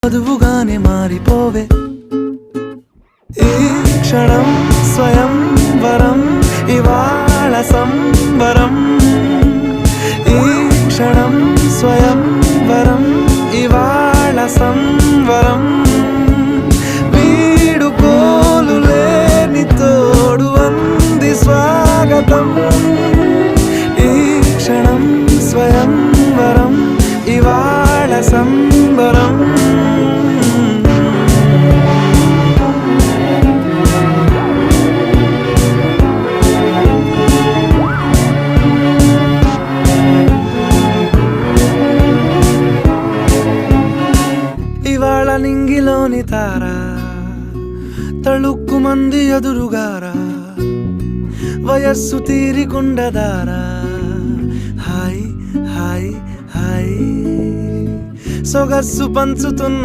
వధువుగానే మారిపోవే ఈ క్షణం స్వయం వరం ఇవాళ సంబరం ఈ క్షణం స్వయం వరం ఇవాళ సంవరం వీడుకోలు లేని తోడు అంది స్వాగతం ఈ క్షణం స్వయం వరం ఇవాళ సంబరం ఇవాళ నింగిలోని తారా తళుక్కు మంది ఎదురుగారా వయస్సు తీరికుండదారా హాయ్ హాయ్ హాయ్ సొగస్సు పంచుతున్న